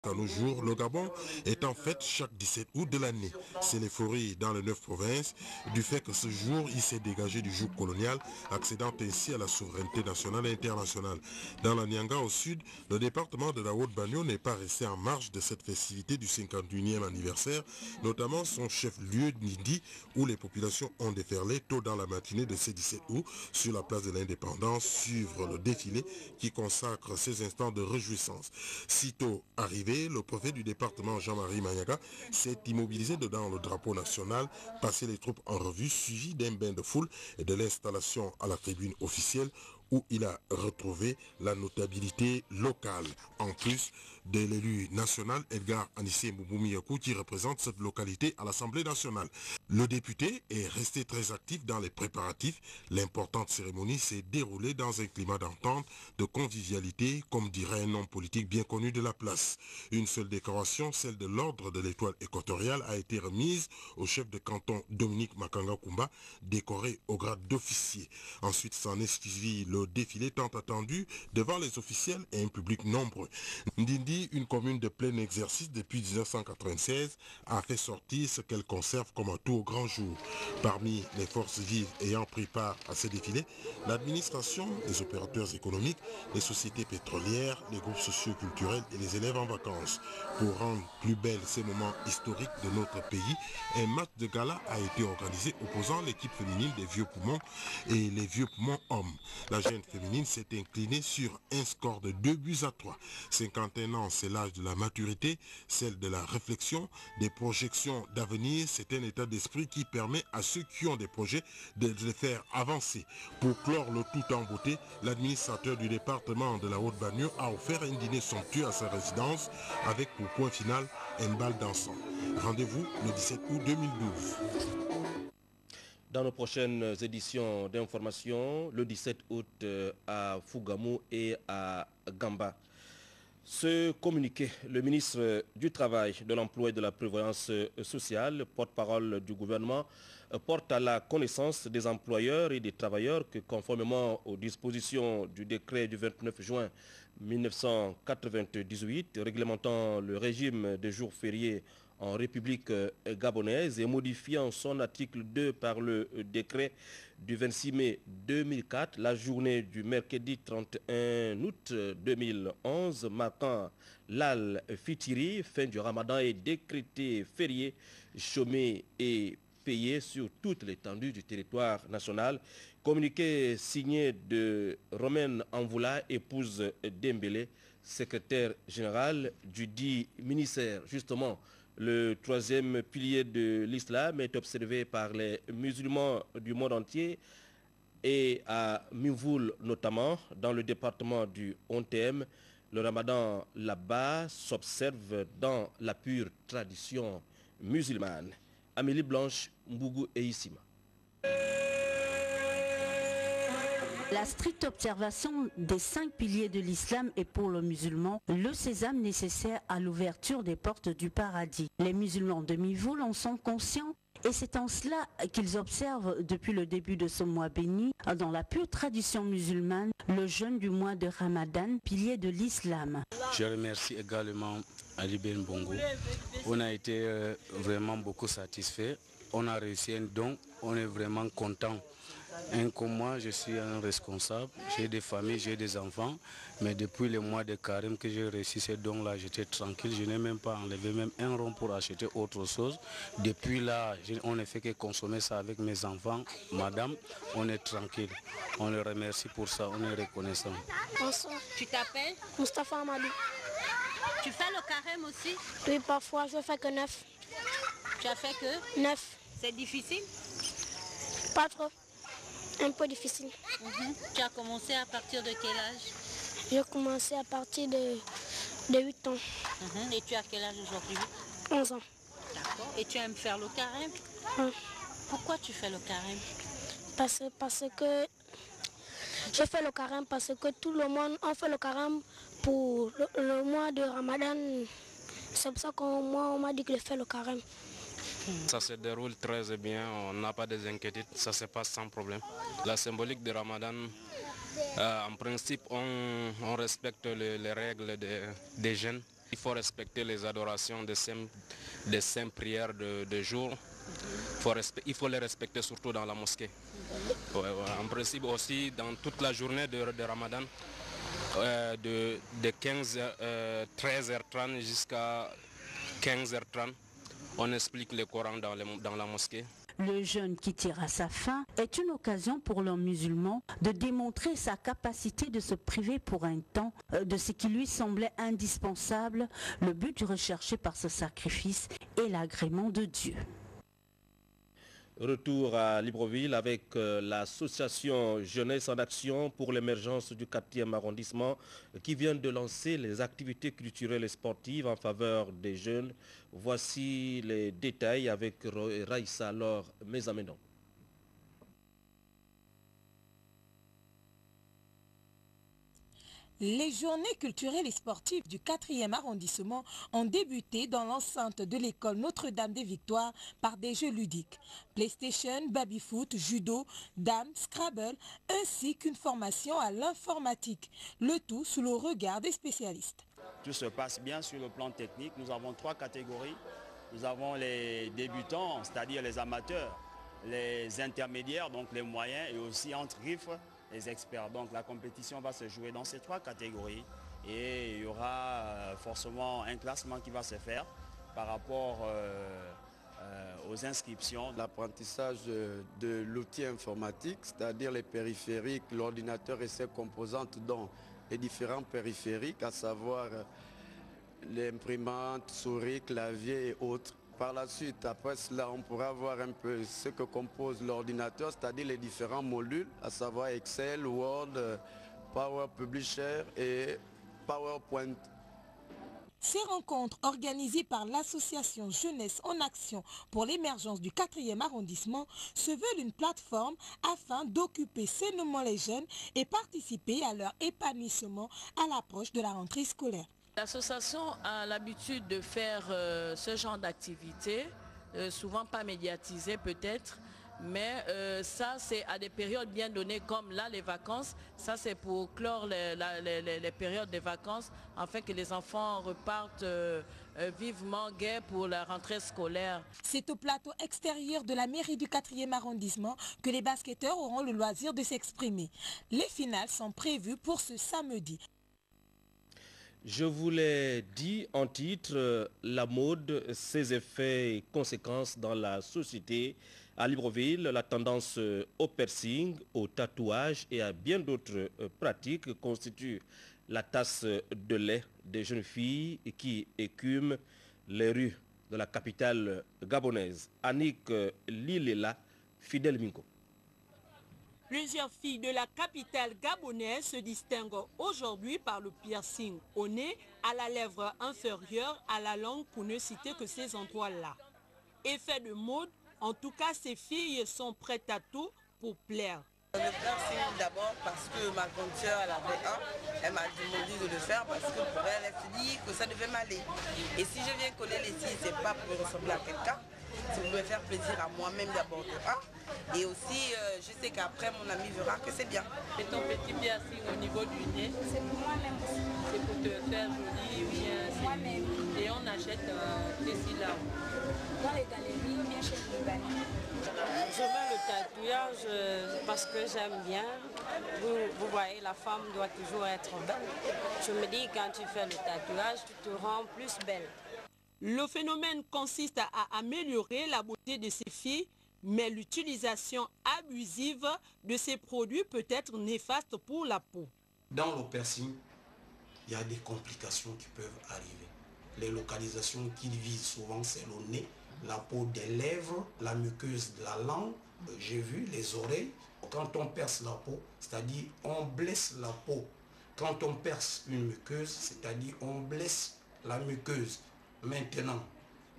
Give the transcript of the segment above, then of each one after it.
À nos jours, le Gabon est en fête chaque 17 août de l'année. C'est l'euphorie dans les 9 provinces du fait que ce jour, il s'est dégagé du joug colonial, accédant ainsi à la souveraineté nationale et internationale. Dans la Nyanga au sud, le département de la Haute-Banio n'est pas resté en marge de cette festivité du 51e anniversaire, notamment son chef-lieu Nindi, où les populations ont déferlé tôt dans la matinée de ce 17 août sur la place de l'Indépendance, suivre le défilé qui consacre ces instants de réjouissance. Sitôt arrivé, le préfet du département Jean-Marie Maniaga s'est immobilisé dedans le drapeau national, passé les troupes en revue, suivi d'un bain de foule et de l'installation à la tribune officielle où il a retrouvé la notabilité locale. En plus de l'élu national Edgar Anissé Mboumiyakou qui représente cette localité à l'Assemblée nationale. Le député est resté très actif dans les préparatifs. L'importante cérémonie s'est déroulée dans un climat d'entente, de convivialité, comme dirait un homme politique bien connu de la place. Une seule décoration, celle de l'ordre de l'étoile équatoriale, a été remise au chef de canton Dominique Makanga Kumba, décoré au grade d'officier. Ensuite s'en est suivi le défilé tant attendu devant les officiels et un public nombreux. Ndindi, une commune de plein exercice depuis 1996, a fait sortir ce qu'elle conserve comme un tout au grand jour. Parmi les forces vives ayant pris part à ce défilé, l'administration, les opérateurs économiques, les sociétés pétrolières, les groupes socio-culturels et les élèves en vacances. Pour rendre plus belles ces moments historiques de notre pays, un match de gala a été organisé opposant l'équipe féminine des Vieux Poumons et les Vieux Poumons hommes. La jeune féminine s'est inclinée sur un score de 2-3. 51 ans, c'est l'âge de la maturité, celle de la réflexion, des projections d'avenir. C'est un état d'esprit qui permet à ceux qui ont des projets de les faire avancer. Pour clore le tout en beauté, l'administrateur du département de la Haute-Banio a offert un dîner somptueux à sa résidence avec pour point final un bal dansant. Rendez-vous le 17 août 2012. Dans nos prochaines éditions d'information, le 17 août à Fougamou et à Gamba. Ce communiqué, le ministre du Travail, de l'Emploi et de la Prévoyance sociale, porte-parole du gouvernement, porte à la connaissance des employeurs et des travailleurs que conformément aux dispositions du décret du 29 juin 1998 réglementant le régime des jours fériés en République gabonaise et modifiant son article 2 par le décret du 26 mai 2004, la journée du mercredi 31 août 2011 marquant l'Al-Fitiri, fin du Ramadan, est décrété férié, chômé et payé sur toute l'étendue du territoire national. Communiqué signé de Romaine Anvoula, épouse Dembélé, secrétaire général du dit ministère. Justement, le troisième pilier de l'islam est observé par les musulmans du monde entier et à Mivoul notamment, dans le département du Ontem. Le ramadan là-bas s'observe dans la pure tradition musulmane. Amélie Blanche, Mbougou et Issima. La stricte observation des 5 piliers de l'islam est pour le musulman le sésame nécessaire à l'ouverture des portes du paradis. Les musulmans de Mivoul en sont conscients et c'est en cela qu'ils observent depuis le début de ce mois béni, dans la pure tradition musulmane, le jeûne du mois de Ramadan, pilier de l'islam. Je remercie également Ali Ben Bongo. On a été vraiment beaucoup satisfait. On a réussi un don, on est vraiment content. Comme moi, je suis un responsable, j'ai des familles, j'ai des enfants, mais depuis le mois de Karim que j'ai réussi ce don-là, j'étais tranquille, je n'ai même pas enlevé même un rond pour acheter autre chose. Depuis là, on ne fait que consommer ça avec mes enfants, madame, on est tranquille. On le remercie pour ça, on est reconnaissant. Bonsoir. Tu t'appelles Mustapha Amadou. Tu fais le carême aussi? Oui, parfois, je fais que 9. Tu as fait que 9. C'est difficile? Pas trop. Un peu difficile. Tu as commencé à partir de quel âge? J'ai commencé à partir de 8 ans. Et tu as quel âge aujourd'hui? 11 ans. D'accord. Et tu aimes faire le carême? Oui. Pourquoi tu fais le carême? Parce que je fais le carême parce que tout le monde on fait le carême pour le mois de Ramadan. C'est pour ça qu'on m'a dit que je fais le carême. Ça se déroule très bien, on n'a pas des inquiétudes, ça se passe sans problème. La symbolique de Ramadan, en principe, on respecte les règles des jeûnes. Il faut respecter les adorations des saintes prières de jour. Il faut les respecter surtout dans la mosquée. En principe aussi dans toute la journée de Ramadan, de 13h30 jusqu'à 15h30, on explique le Coran dans la mosquée. Le jeûne qui tire à sa fin est une occasion pour l'homme musulman de démontrer sa capacité de se priver pour un temps de ce qui lui semblait indispensable. Le but recherché par ce sacrifice est l'agrément de Dieu. Retour à Libreville avec l'association Jeunesse en Action pour l'émergence du 4e arrondissement qui vient de lancer les activités culturelles et sportives en faveur des jeunes. Voici les détails avec Raïssa Laure Mézamenon. Les journées culturelles et sportives du 4e arrondissement ont débuté dans l'enceinte de l'école Notre-Dame des Victoires par des jeux ludiques. PlayStation, baby-foot, judo, dames, Scrabble, ainsi qu'une formation à l'informatique. Le tout sous le regard des spécialistes. Tout se passe bien sur le plan technique. Nous avons 3 catégories. Nous avons les débutants, c'est-à-dire les amateurs, les intermédiaires, donc les moyens, et aussi entre griffes, les experts. Donc la compétition va se jouer dans ces 3 catégories et il y aura forcément un classement qui va se faire par rapport aux inscriptions. L'apprentissage de l'outil informatique, c'est-à-dire les périphériques, l'ordinateur et ses composantes dont les différents périphériques, à savoir l'imprimante, souris, clavier et autres. Par la suite, après cela, on pourra voir un peu ce que compose l'ordinateur, c'est-à-dire les différents modules, à savoir Excel, Word, Power Publisher et PowerPoint. Ces rencontres organisées par l'association Jeunesse en Action pour l'émergence du 4e arrondissement se veulent une plateforme afin d'occuper sainement les jeunes et participer à leur épanouissement à l'approche de la rentrée scolaire. L'association a l'habitude de faire ce genre d'activité, souvent pas médiatisée peut-être, mais ça c'est à des périodes bien données comme là les vacances. Ça c'est pour clore les périodes des vacances afin que les enfants repartent vivement gais pour la rentrée scolaire. C'est au plateau extérieur de la mairie du 4e arrondissement que les basketteurs auront le loisir de s'exprimer. Les finales sont prévues pour ce samedi. Je vous l'ai dit en titre, la mode, ses effets et conséquences dans la société. À Libreville, la tendance au piercing, au tatouage et à bien d'autres pratiques constitue la tasse de lait des jeunes filles qui écument les rues de la capitale gabonaise. Annick Lilela, Fidèle Minko. Plusieurs filles de la capitale gabonaise se distinguent aujourd'hui par le piercing au nez, à la lèvre inférieure, à la langue, pour ne citer que ces endroits-là. Effet de mode, en tout cas ces filles sont prêtes à tout pour plaire. Le piercing d'abord parce que ma grande soeur elle avait un, elle m'a demandé de le faire parce que pour elle, elle se dit que ça devait m'aller. Et si je viens coller les cils, c'est pas pour ressembler à quelqu'un. Ça me faire plaisir à moi-même d'abord de un. Et aussi, je sais qu'après, mon ami verra que c'est bien. Et ton petit piercing au niveau du nez? C'est pour moi-même aussi. C'est pour te faire joli ou bien moi-même. Et on achète des cils là? Dans les galeries ou bien chez les bannies. Je mets le tatouage parce que j'aime bien. Vous voyez, la femme doit toujours être belle. Je me dis, quand tu fais le tatouage, tu te rends plus belle. Le phénomène consiste à améliorer la beauté de ces filles, mais l'utilisation abusive de ces produits peut être néfaste pour la peau. Dans le piercing, il y a des complications qui peuvent arriver. Les localisations qu'il vise souvent, c'est le nez, la peau des lèvres, la muqueuse de la langue, j'ai vu les oreilles. Quand on perce la peau, c'est-à-dire on blesse la peau. Quand on perce une muqueuse, c'est-à-dire on blesse la muqueuse. Maintenant,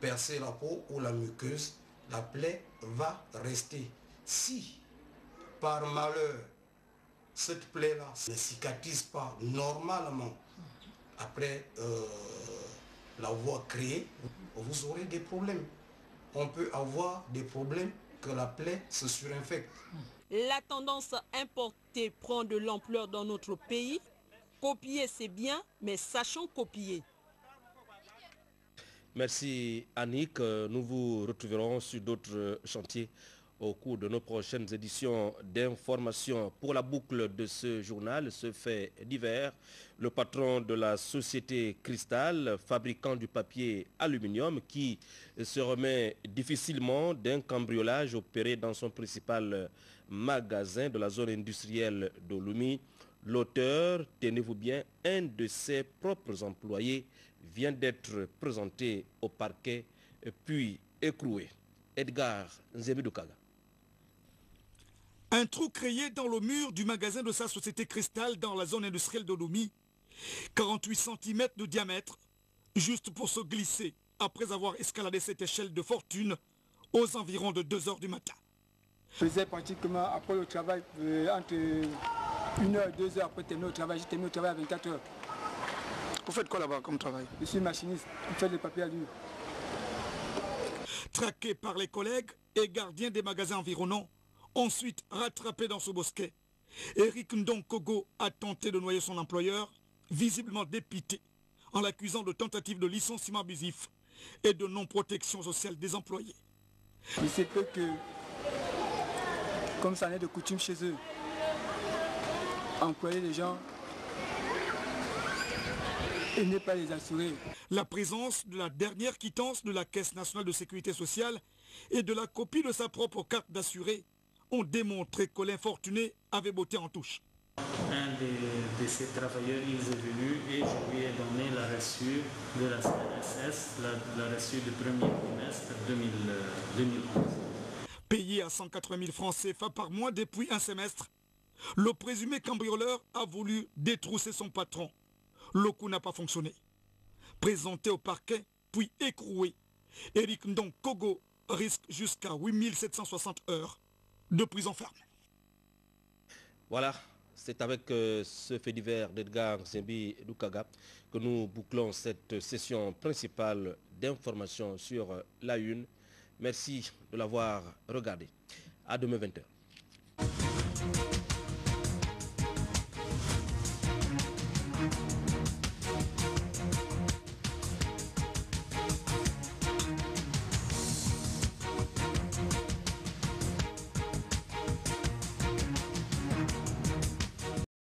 percer la peau ou la muqueuse, la plaie va rester. Si, par malheur, cette plaie-là ne cicatrise pas normalement après l'avoir créée, vous aurez des problèmes. On peut avoir des problèmes que la plaie se surinfecte. La tendance importée prend de l'ampleur dans notre pays. Copier, c'est bien, mais sachons copier. Merci Annick. Nous vous retrouverons sur d'autres chantiers au cours de nos prochaines éditions d'information. Pour la boucle de ce journal, ce fait divers, le patron de la société Cristal, fabricant du papier aluminium, qui se remet difficilement d'un cambriolage opéré dans son principal magasin de la zone industrielle d'Olumi. L'auteur, tenez-vous bien, un de ses propres employés, vient d'être présenté au parquet puis écroué. Edgar Nzemidoukaga. Un trou créé dans le mur du magasin de sa société Cristal dans la zone industrielle d'Olumi, 48 cm de diamètre, juste pour se glisser après avoir escaladé cette échelle de fortune aux environs de 2 h du matin. Je faisais pratiquement après le travail, entre 1 h et 2 h après terminer le travail, j'ai terminé le travail à 24 h. Vous faites quoi là-bas comme travail? Je suis machiniste, je fais des papiers à lui. Traqué par les collègues et gardiens des magasins environnants, ensuite rattrapé dans ce bosquet, Eric Ndong Kogo a tenté de noyer son employeur, visiblement dépité, en l'accusant de tentative de licenciement abusif et de non-protection sociale des employés. Il se peut que, comme ça n'est de coutume chez eux, employer les gens et ne pas les assurer. La présence de la dernière quittance de la Caisse nationale de sécurité sociale et de la copie de sa propre carte d'assuré ont démontré que l'infortuné avait botté en touche. Un de ces travailleurs, il est venu et je lui ai donné la reçue de la CNSS, la reçue du premier trimestre 2011. Payé à 180 000 francs CFA par mois depuis un semestre, le présumé cambrioleur a voulu détrousser son patron. Le coup n'a pas fonctionné. Présenté au parquet, puis écroué, Eric Ndong Kogo risque jusqu'à 8 760 heures de prison ferme. Voilà, c'est avec ce fait divers d'Edgar Nzemidoukaga que nous bouclons cette session principale d'information sur la Une. Merci de l'avoir regardé. À demain 20 h.